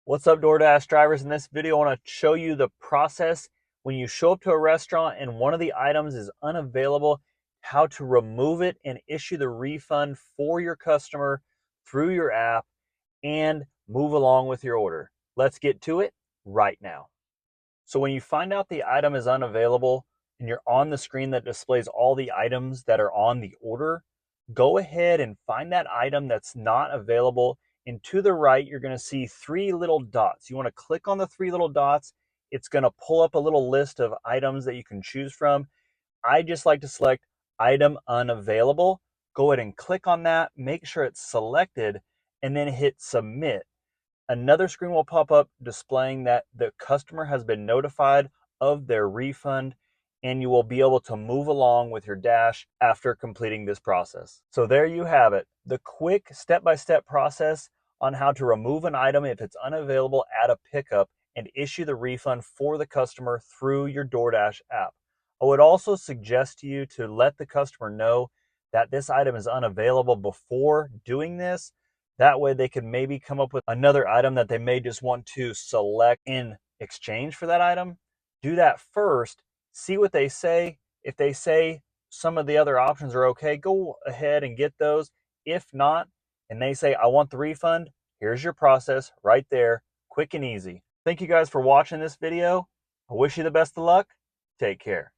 What's up, Doordash drivers? In this video, I want to show you the process when you show up to a restaurant and one of the items is unavailable, how to remove it and issue the refund for your customer through your app and move along with your order. Let's get to it right now. So when you find out the item is unavailable and you're on the screen that displays all the items that are on the order, go ahead and find that item that's not available. And to the right, you're going to see three little dots. You want to click on the three little dots. It's going to pull up a little list of items that you can choose from. I just like to select item unavailable. Go ahead and click on that, make sure it's selected, and then hit submit. Another screen will pop up displaying that the customer has been notified of their refund, and you will be able to move along with your Dash after completing this process. So there you have it, the quick step-by-step process on how to remove an item if it's unavailable at a pickup and issue the refund for the customer through your DoorDash app. I would also suggest to you to let the customer know that this item is unavailable before doing this. That way they can maybe come up with another item that they may just want to select in exchange for that item. Do that first, see what they say. If they say some of the other options are okay, go ahead and get those. If not, and they say, I want the refund, here's your process right there, quick and easy. Thank you guys for watching this video. I wish you the best of luck. Take care.